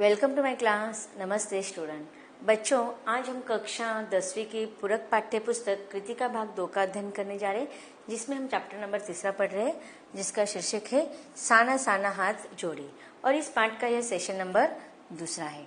Welcome to my class. नमस्ते student. बच्चों, आज हम कक्षा 10वीं की पूरक पाठ्य पुस्तक कृतिका भाग 2 का अध्ययन करने जा रहे हैं, जिसमें हम चैप्टर नंबर 3 पढ़ रहे हैं, जिसका शीर्षक है साना साना हाथ जोड़ी। और इस पाठ का यह सेशन नंबर 2 है।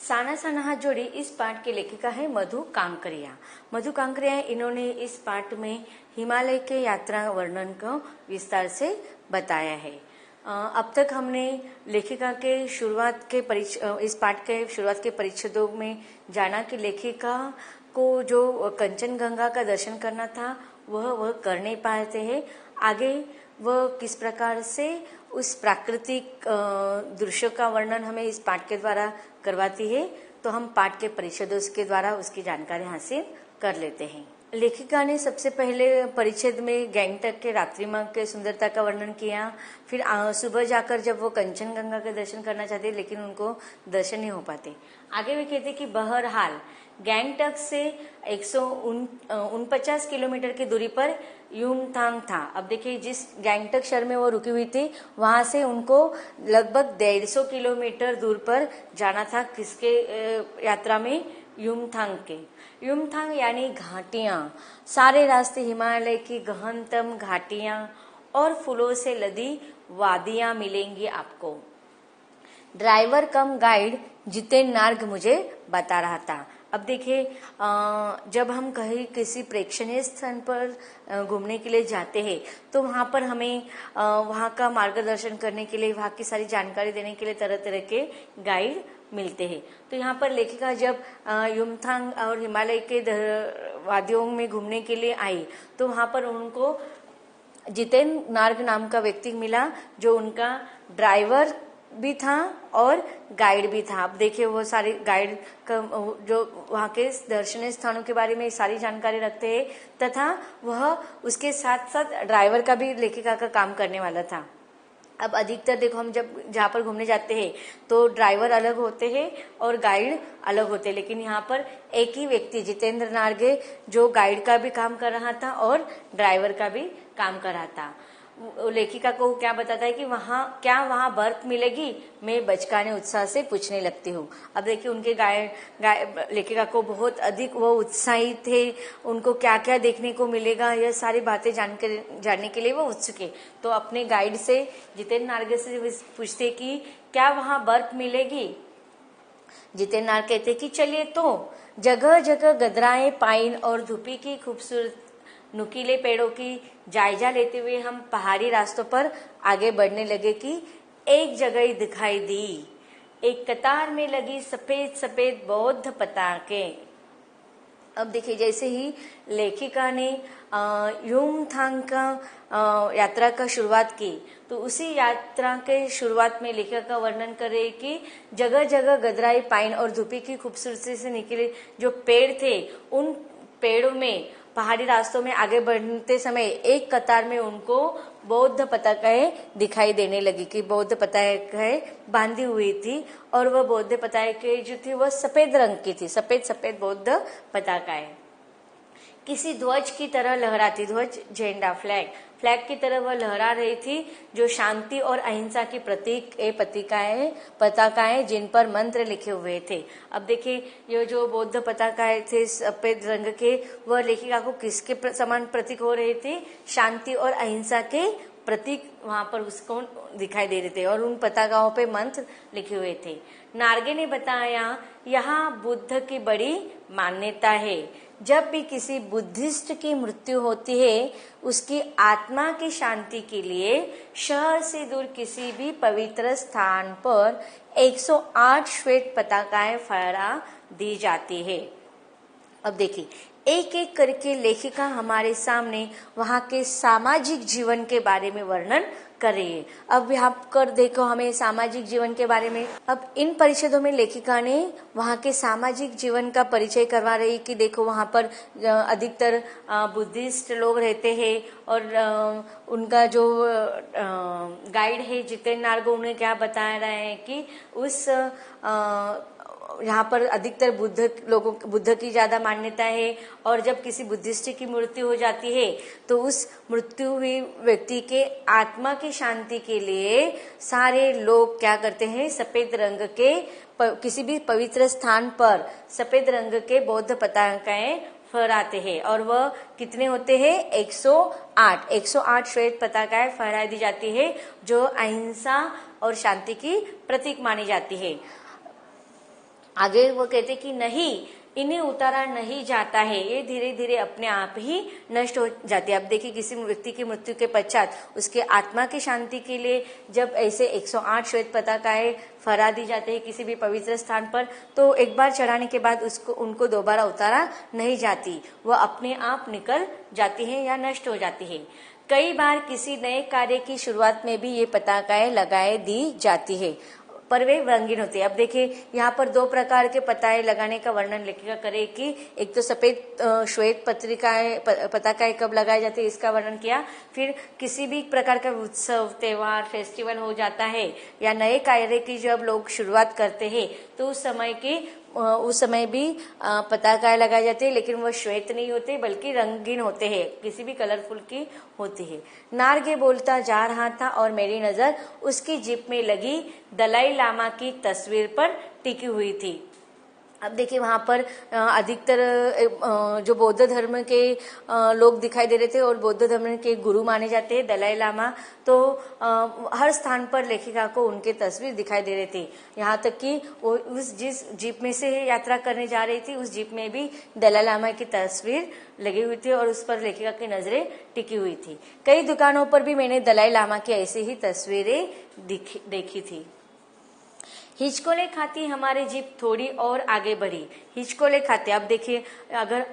साना साना हाथ जोड़ी इस पाठ के लेखिका है मधु कांकरिया। मधु कांकरिया इन्होंने इस पाठ में हिमालय के यात्रा वर्णन को विस्तार से बताया है। अब तक हमने लेखिका के शुरुआत के इस पाठ के शुरुआत के परिच्छेदों में जाना कि लेखिका को जो कंचनजंगा का दर्शन करना था वह कर नहीं पाते हैं। आगे वह किस प्रकार से उस प्राकृतिक दृश्य का वर्णन हमें इस पाठ के द्वारा करवाती है, तो हम पाठ के परिच्छेदों के द्वारा उसकी जानकारी हासिल कर लेते हैं। लेखिका ने सबसे पहले परिच्छेद में गैंगटक के रात्रिमार्ग के सुंदरता का वर्णन किया। फिर सुबह जाकर जब वो कंचनजंगा के दर्शन करना चाहते लेकिन उनको दर्शन नहीं हो पाते। आगे वे कहते कि बहरहाल गैंगटक से 149 किलोमीटर की दूरी पर युमथांग था। अब देखिए, जिस गैंगटक शहर में वो रुकी हुई थी वहां से उनको लगभग 150 किलोमीटर दूर पर जाना था। किसके यात्रा में? युमथांग के। युमथांग यानी घाटियां। सारे रास्ते हिमालय की गहनतम घाटियां और फूलों से लदी वादियां मिलेंगी आपको। ड्राइवर कम गाइड जितेन नार्ग मुझे बता रहा था। अब देखिए, जब हम कहीं किसी प्रेक्षणीय स्थान पर घूमने के लिए जाते हैं तो वहां पर हमें वहां का मार्गदर्शन करने के लिए, वहां की सारी जानकारी देने के लिए तरह तरह के गाइड मिलते हैं। तो यहाँ पर लेखिका जब युमथांग और हिमालय के वादियों में घूमने के लिए आई तो वहां पर उनको जितेन नार्ग नाम का व्यक्ति मिला, जो उनका ड्राइवर भी था और गाइड भी था। अब देखिए, वो सारे गाइड जो वहाँ के दर्शनीय स्थानों के बारे में सारी जानकारी रखते हैं, तथा वह उसके साथ साथ ड्राइवर का भी लेखिका का काम करने वाला था। अब अधिकतर देखो, हम जब जहाँ पर घूमने जाते हैं तो ड्राइवर अलग होते हैं और गाइड अलग होते हैं, लेकिन यहाँ पर एक ही व्यक्ति जितेंद्र नार्गे जो गाइड का भी काम कर रहा था और ड्राइवर का भी काम कर रहा था। लेखिका को क्या बताता है कि वहाँ बर्फ मिलेगी? मैं बचकाने उत्साह से पूछने लगती हूँ। अब देखिए, उनके लेखिका को बहुत अधिक वो उत्साहित थे। उनको क्या क्या देखने को मिलेगा, यह सारी बातें जानने के लिए वो उत्सुक है। तो अपने गाइड से, जितेंद्र नार्गे से पूछते कि क्या वहाँ बर्फ मिलेगी? जितेंद्र नार्गे कहते कि चलिए, तो जगह जगह गदराएं, पाइन और धूपी की खूबसूरत नुकीले पेड़ों की जायजा लेते हुए हम पहाड़ी रास्तों पर आगे बढ़ने लगे कि एक जगह ही दिखाई दी, एक कतार में लगी सफेद सफेद बौद्ध पताके। अब देखिए, जैसे ही लेखिका ने युमथांग का यात्रा का शुरुआत की तो उसी यात्रा के शुरुआत में लेखिका का वर्णन कर रहे कि जगह जगह गदराई, पाइन और धूपी की खूबसूरती से निकले जो पेड़ थे, उन पेड़ों में पहाड़ी रास्तों में आगे बढ़ते समय एक कतार में उनको बौद्ध पताकाएं दिखाई देने लगी कि बौद्ध पताकाएं बांधी हुई थी, और वह बौद्ध पताकाएं जो थी वह सफेद रंग की थी। सफेद सफेद बौद्ध पताकाएं किसी ध्वज की तरह लहराती, ध्वज झंडा, फ्लैग की तरह वह लहरा रही थी, जो शांति और अहिंसा की प्रतीक पताकाएं जिन पर मंत्र लिखे हुए थे। अब देखिए, ये जो बौद्ध पताकाएं थे सफेद रंग के, वह लेखिका को किसके समान प्रतीक हो रहे थे? शांति और अहिंसा के प्रतीक वहां पर उसको दिखाई दे रहे थे, और उन पताकाओं पे मंत्र लिखे हुए थे। नार्गे ने बताया, यहाँ बुद्ध की बड़ी मान्यता है। जब भी किसी बुद्धिस्ट की मृत्यु होती है, उसकी आत्मा की शांति के लिए शहर से दूर किसी भी पवित्र स्थान पर 108 श्वेत पताकाएं फहरा दी जाती है। अब देखिए, एक एक करके लेखिका हमारे सामने वहाँ के सामाजिक जीवन के बारे में वर्णन कर रही है। अब यहाँ कर देखो, हमें सामाजिक जीवन के बारे में, अब इन परिच्छेदों में लेखिका ने वहाँ के सामाजिक जीवन का परिचय करवा रही कि देखो, वहाँ पर अधिकतर बुद्धिस्ट लोग रहते हैं, और उनका जो गाइड है जितेंद्र नार्गे, उन्हें क्या बता रहे हैं कि उस यहाँ पर अधिकतर बुद्ध की ज्यादा मान्यता है। और जब किसी बुद्धिस्ट की मृत्यु हो जाती है तो उस मृत्यु हुई व्यक्ति के आत्मा की शांति के लिए सारे लोग क्या करते हैं, सफेद रंग के किसी भी पवित्र स्थान पर सफेद रंग के बौद्ध पताकाएं फहराते हैं। और वह कितने होते हैं, 108 श्वेत पताकाएं फहरा दी जाती है जो अहिंसा और शांति की प्रतीक मानी जाती है। आगे वो कहते कि नहीं, इन्हें उतारा नहीं जाता है, ये धीरे धीरे अपने आप ही नष्ट हो जाती है। अब देखिए किसी व्यक्ति की मृत्यु के पश्चात उसके आत्मा की शांति के लिए जब ऐसे 108 श्वेत पताकाएं फहरा दी जाती है किसी भी पवित्र स्थान पर, तो एक बार चढ़ाने के बाद उनको दोबारा उतारा नहीं जाती, वह अपने आप निकल जाती है या नष्ट हो जाती है। कई बार किसी नए कार्य की शुरुआत में भी ये पताकाएं लगाए दी जाती है पर वे रंगीन होते हैं। अब देखिए यहाँ पर 2 प्रकार के पताके लगाने का वर्णन लेखिका करे कि एक तो सफेद श्वेत पताकाएं कब लगाए जाते हैं इसका वर्णन किया। फिर किसी भी प्रकार का उत्सव, त्योहार, फेस्टिवल हो जाता है या नए कार्य की जब लोग शुरुआत करते हैं तो उस समय भी पताकाएं लगाए जाते हैं, लेकिन वह श्वेत नहीं होते बल्कि रंगीन होते हैं, किसी भी कलरफुल की होती है। नार्गे बोलता जा रहा था और मेरी नजर उसकी जीप में लगी दलाई लामा की तस्वीर पर टिकी हुई थी। अब देखिए वहां पर अधिकतर जो बौद्ध धर्म के लोग दिखाई दे रहे थे और बौद्ध धर्म के गुरु माने जाते हैं दलाई लामा, तो हर स्थान पर लेखिका को उनके तस्वीर दिखाई दे रहे थे। यहाँ तक कि वो जिस जीप में से यात्रा करने जा रही थी उस जीप में भी दलाई लामा की तस्वीर लगी हुई थी और उस पर लेखिका की नजरें टिकी हुई थी। कई दुकानों पर भी मैंने दलाई लामा की ऐसी ही तस्वीरें देखी थी। हिचकोले खाती हमारी जीप थोड़ी और आगे बढ़ी। हिचकोले खाते, अब देखिए अगर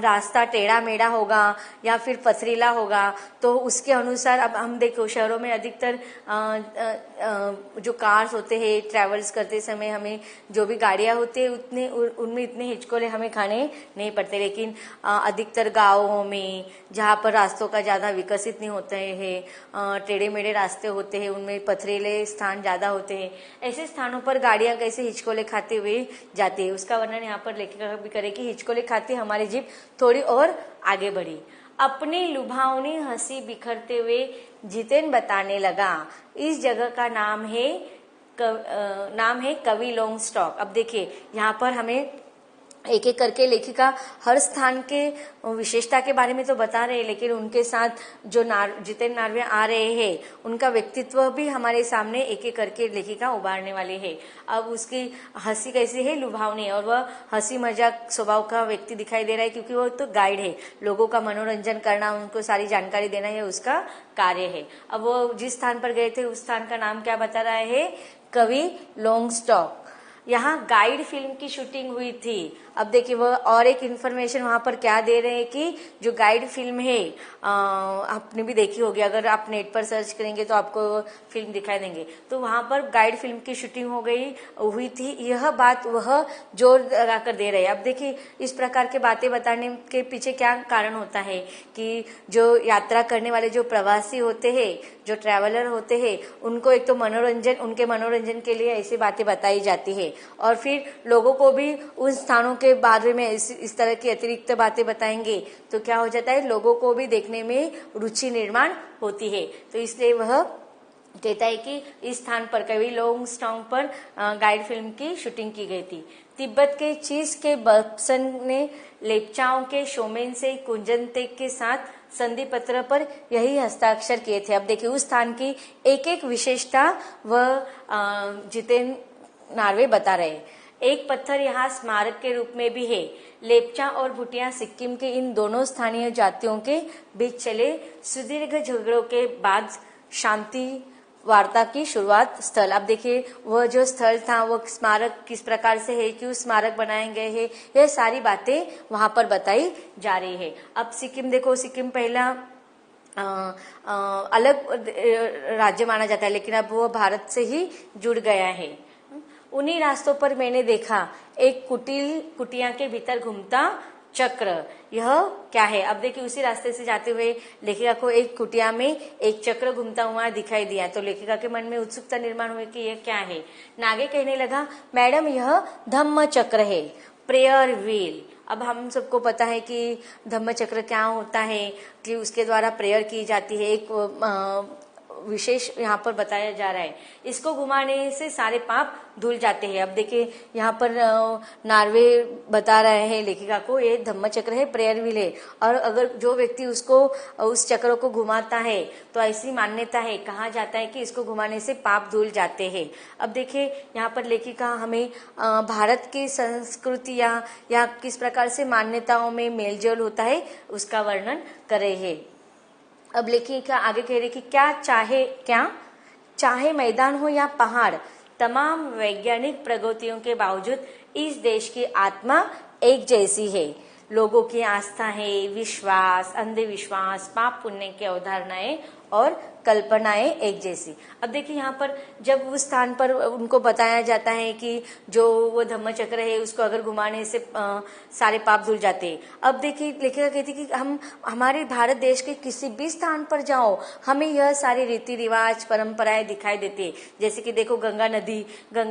रास्ता टेढ़ा मेढ़ा होगा या फिर पथरीला होगा तो उसके अनुसार, अब हम देखो शहरों में अधिकतर जो कार्स होते हैं ट्रेवल्स करते समय हमें जो भी गाड़ियां होती है उनमें इतने हिचकोले हमें खाने नहीं पड़ते, लेकिन अधिकतर गाँवों में जहाँ पर रास्तों का ज्यादा विकसित नहीं होते हैं, टेढ़े मेढ़े रास्ते होते हैं, उनमें पथरीले स्थान ज्यादा होते हैं, ऐसे स्थानों पर गाड़ियां कैसे हिचकोले खाते हुए जाती है उसका वर्णन यहाँ पर लेखिका भी करे कि हिचकोले खाते हमारी जीप थोड़ी और आगे बढ़ी। अपनी लुभावनी हंसी बिखरते हुए जितेन बताने लगा, इस जगह का नाम है कवि लोंग स्टॉक। अब देखिए यहाँ पर हमें एक एक करके लेखिका हर स्थान के विशेषता के बारे में तो बता रहे हैं, लेकिन उनके साथ जो जितेन नार्वे आ रहे हैं उनका व्यक्तित्व भी हमारे सामने एक एक करके लेखिका उभारने वाले हैं। अब उसकी हंसी कैसी है, लुभावनी, और वह हंसी मजाक स्वभाव का व्यक्ति दिखाई दे रहा है क्योंकि वो तो गाइड है, लोगों का मनोरंजन करना, उनको सारी जानकारी देना है उसका कार्य है। अब वो जिस स्थान पर गए थे उस स्थान का नाम क्या बता रहा है, कवि लोंग स्टॉक। यहाँ गाइड फिल्म की शूटिंग हुई थी। अब देखिए वह और एक इन्फॉर्मेशन वहां पर क्या दे रहे हैं कि जो गाइड फिल्म है आपने भी देखी होगी, अगर आप नेट पर सर्च करेंगे तो आपको फिल्म दिखाई देंगे, तो वहां पर गाइड फिल्म की शूटिंग हुई थी, यह बात वह जोर लगाकर दे रहे हैं। अब देखिए इस प्रकार के बातें बताने के पीछे क्या कारण होता है कि जो यात्रा करने वाले जो प्रवासी होते हैं, जो ट्रैवलर होते हैं, उनको एक तो उनके मनोरंजन के लिए ऐसी बातें बताई जाती है और फिर लोगों को भी उन स्थानों के बारे में इस तरह की अतिरिक्त बातें बताएंगे तो क्या हो जाता है, लोगों को भी देखने में रुचि निर्माण होती है। तो इसलिए वह कहता है कि इस स्थान पर कवि लोंग स्टॉक पर गाइड फिल्म की शूटिंग की गई थी। तिब्बत के चीज के बप्सन ने लेप्चाओं के शोमेन से कुंजन तेग के साथ संधि पत्र पर यही हस्ताक्षर किए थे। अब देखिए उस स्थान की एक एक विशेषता वह जितेन नार्वे बता रहे। एक पत्थर यहाँ स्मारक के रूप में भी है। लेप्चा और भूटिया सिक्किम के इन दोनों स्थानीय जातियों के बीच चले सुदीर्घ झगड़ों के बाद शांति वार्ता की शुरुआत स्थल। अब देखिए वह जो स्थल था वो स्मारक किस प्रकार से है, क्यों स्मारक बनाए गए हैं, यह सारी बातें वहां पर बताई जा रही है। अब सिक्किम देखो, सिक्किम पहला अलग राज्य माना जाता है, लेकिन अब वो भारत से ही जुड़ गया है। उन्हीं रास्तों पर मैंने देखा एक कुटिया के भीतर घूमता चक्र, यह क्या है? अब देखिए उसी रास्ते से जाते हुए लेखिका को एक कुटिया में एक चक्र घूमता हुआ दिखाई दिया, तो लेखिका के मन में उत्सुकता निर्माण हुई कि यह क्या है। नागे कहने लगा, मैडम यह धम्म चक्र है, प्रेयर व्हील। अब हम सबको पता है कि धम्म चक्र क्या होता है, कि उसके द्वारा प्रेयर की जाती है, एक विशेष यहाँ पर बताया जा रहा है। इसको घुमाने से सारे पाप धुल जाते हैं। अब देखिए यहाँ पर नार्वे बता रहे हैं लेखिका को, ये धम्म चक्र है, प्रेयर व्हील है, और अगर जो व्यक्ति उसको उस चक्र को घुमाता है तो ऐसी मान्यता है, कहा जाता है कि इसको घुमाने से पाप धुल जाते हैं। अब देखिए यहाँ पर लेखिका हमें भारत की संस्कृति या किस प्रकार से मान्यताओं में मेलजोल होता है उसका वर्णन कर रहे हैं। अब लेखिका आगे कह रही कि क्या चाहे मैदान हो या पहाड़, तमाम वैज्ञानिक प्रगतियों के बावजूद इस देश की आत्मा एक जैसी है। लोगों की आस्था है, विश्वास, अंधविश्वास, पाप पुण्य की अवधारणाएं और कल्पनाएं एक जैसी। अब देखिए यहाँ पर जब उस स्थान पर उनको बताया जाता है कि जो वो धम्म चक्र है उसको अगर घुमाने से सारे पाप धुल जाते हैं। अब देखिए लेखिका कहती कि हम हमारे भारत देश के किसी भी स्थान पर जाओ, हमें यह सारे रीति रिवाज परंपराएं दिखाई देती है। जैसे कि देखो गंगा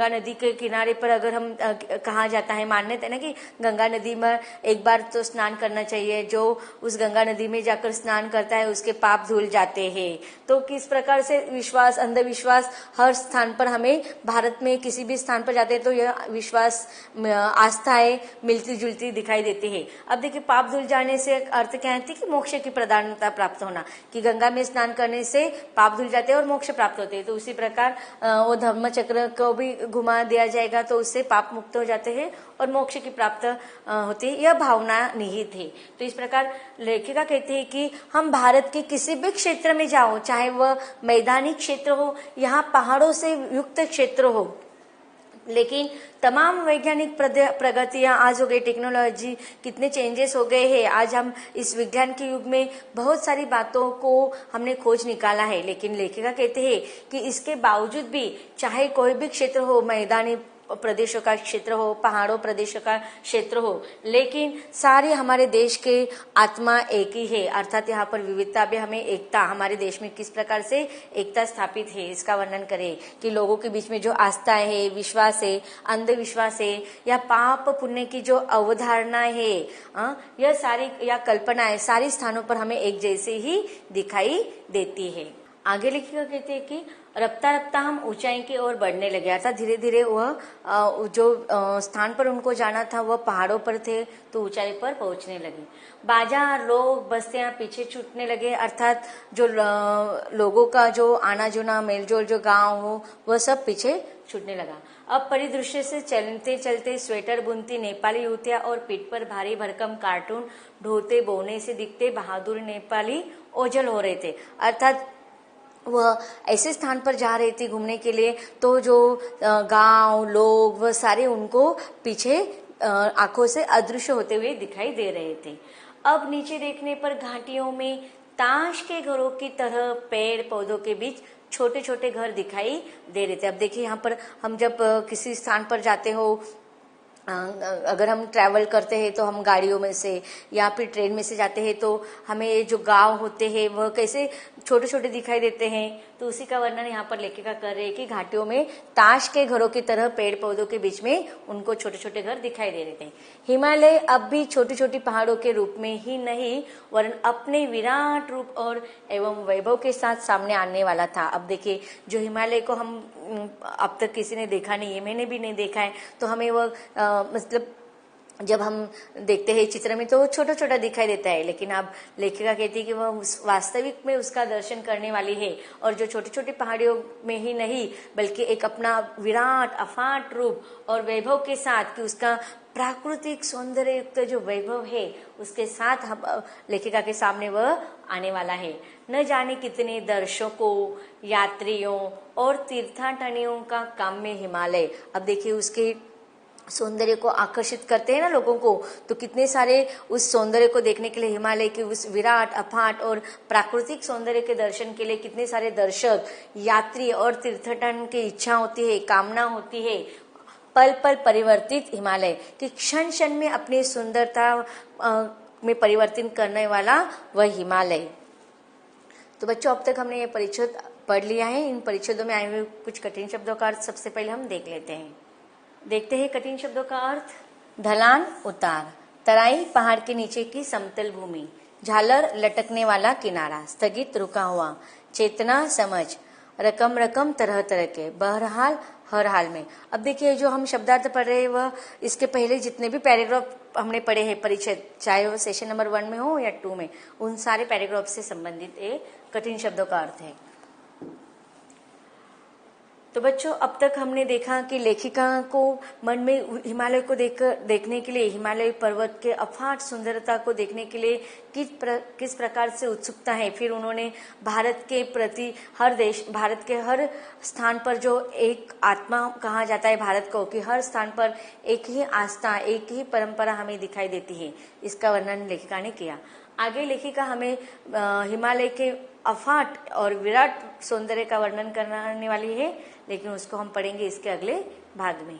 नदी के किनारे पर अगर हम कहा जाता है, मान्यता है ना कि गंगा नदी में एक बार तो स्नान करना चाहिए, जो उस गंगा नदी में जाकर स्नान करता है उसके पाप धुल जाते हैं। तो किस प्रकार से विश्वास, अंधविश्वास हर स्थान पर, हमें भारत में किसी भी स्थान पर जाते हैं तो यह विश्वास, आस्थाएं मिलती जुलती दिखाई देती है। अब देखिए पाप धुल जाने से अर्थ क्या है कि मोक्ष की प्रधानता प्राप्त होना, कि गंगा में स्नान करने से पाप धुल जाते हैं और मोक्ष प्राप्त होते हैं। तो उसी प्रकार वो धम्म चक्र को भी घुमा दिया जाएगा तो उससे पाप मुक्त हो जाते हैं और मोक्ष की प्राप्त होती है, यह भावना निहित है। तो इस प्रकार लेखिका कहते हैं कि हम भारत के किसी भी क्षेत्र में जाओ, चाहे वह मैदानी क्षेत्र हो, यहाँ पहाड़ों से युक्त क्षेत्र हो, लेकिन तमाम वैज्ञानिक प्रगतियां आज हो गई, टेक्नोलॉजी कितने चेंजेस हो गए हैं। आज हम इस विज्ञान के युग में बहुत सारी बातों को हमने खोज निकाला है, लेकिन लेखिका कहते हैं कि इसके बावजूद भी चाहे कोई भी क्षेत्र हो, मैदानी प्रदेशों का क्षेत्र हो, पहाड़ों प्रदेशों का क्षेत्र हो, लेकिन सारे हमारे देश के आत्मा एक ही है। अर्थात यहाँ पर विविधता भी हमें एकता, हमारे देश में किस प्रकार से एकता स्थापित है इसका वर्णन करें, कि लोगों के बीच में जो आस्था है, विश्वास है, अंधविश्वास है, या पाप पुण्य की जो अवधारणा है, यह सारी या कल्पनाएं सारी स्थानों पर हमें एक जैसे ही दिखाई देती है। आगे लेखिका कहते हैं कि रफ्ता रफ्ता हम ऊंचाई की ओर बढ़ने लगे, अर्थात धीरे धीरे वह जो स्थान पर उनको जाना था वह पहाड़ों पर थे तो ऊंचाई पर पहुंचने लगे। बाजार, लोग, बस्तियां पीछे छूटने लगे, अर्थात जो लोगों का जो आना जुना, मेलजोल, जो गांव हो, वह सब पीछे छूटने लगा। अब परिदृश्य से चलते चलते स्वेटर बुनती नेपाली युवतियां और पीठ पर भारी भरकम कार्टून ढोते बोने से दिखते बहादुर नेपाली ओझल हो रहे थे। अर्थात वह ऐसे स्थान पर जा रही थी घूमने के लिए, तो जो गांव, लोग, वह सारे उनको पीछे आंखों से अदृश्य होते हुए दिखाई दे रहे थे। अब नीचे देखने पर घाटियों में ताश के घरों की तरह पेड़ पौधों के बीच छोटे छोटे घर दिखाई दे रहे थे। अब देखिए यहाँ पर हम जब किसी स्थान पर जाते हो, अगर हम ट्रैवल करते हैं तो हम गाड़ियों में से या फिर ट्रेन में से जाते हैं तो हमें जो गांव होते हैं वह कैसे छोटे छोटे दिखाई देते हैं। तो उसी का वर्णन यहाँ पर लेखिका कर रहे हैं कि घाटियों में ताश के घरों की तरह पेड़ पौधों के बीच में उनको छोटे छोटे घर दिखाई दे रहे थे। हिमालय अब भी छोटी छोटी पहाड़ों के रूप में ही नहीं वरन अपने विराट रूप और एवं वैभव के साथ सामने आने वाला था। अब देखिए जो हिमालय को हम अब तक किसी ने देखा नहीं है, मैंने भी नहीं देखा है, तो हमें वह मतलब जब हम देखते हैं चित्र में तो छोटा छोटा दिखाई देता है, लेकिन अब लेखिका कहती है कि वह वास्तविक में उसका दर्शन करने वाली है और जो छोटी छोटी पहाड़ियों में ही नहीं बल्कि एक अपना विराट अफाट रूप और वैभव के साथ, कि उसका प्राकृतिक सौंदर्य युक्त जो वैभव है उसके साथ हम लेखिका के सामने वह आने वाला है। न जाने कितने दर्शकों, यात्रियों और तीर्थाटनियों का काम्य हिमालय। अब देखिए उसके सौंदर्य को आकर्षित करते हैं ना लोगों को, तो कितने सारे उस सौंदर्य को देखने के लिए, हिमालय के उस विराट अफाट और प्राकृतिक सौंदर्य के दर्शन के लिए कितने सारे दर्शक, यात्री और तीर्थटन की इच्छा होती है, कामना होती है। पल पल परिवर्तित हिमालय, कि क्षण क्षण में अपनी सुंदरता में परिवर्तन करने वाला वह हिमालय। तो बच्चों, अब तक हमने ये परिच्छेद पढ़ लिया है। इन परिच्छेदों में आए हुए कुछ कठिन शब्दों का अर्थ सबसे पहले हम देख लेते हैं। देखते हैं कठिन शब्दों का अर्थ। ढलान, उतार। तराई, पहाड़ के नीचे की समतल भूमि। झालर, लटकने वाला किनारा। स्थगित, रुका हुआ। चेतना, समझ। रकम रकम, तरह तरह के। बहरहाल, हर हाल में। अब देखिए, जो हम शब्दार्थ पढ़ रहे हैं वह इसके पहले जितने भी पैराग्राफ हमने पढ़े हैं परिच्छेद, चाहे वो सेशन नंबर 1 में हो या 2 में, उन सारे पैराग्राफ से संबंधित एक कठिन शब्दों का अर्थ है। तो बच्चों, अब तक हमने देखा कि लेखिका को मन में हिमालय को देखने के लिए, हिमालय पर्वत के अफाट सुंदरता को देखने के लिए किस प्रकार से उत्सुकता है। फिर उन्होंने भारत के प्रति हर देश, भारत के हर स्थान पर जो एक आत्मा कहा जाता है भारत को, कि हर स्थान पर एक ही आस्था, एक ही परंपरा हमें दिखाई देती है, इसका वर्णन लेखिका ने किया। आगे लेखिका हमें हिमालय के अफाट और विराट सौंदर्य का वर्णन करने वाली है, लेकिन उसको हम पढ़ेंगे इसके अगले भाग में।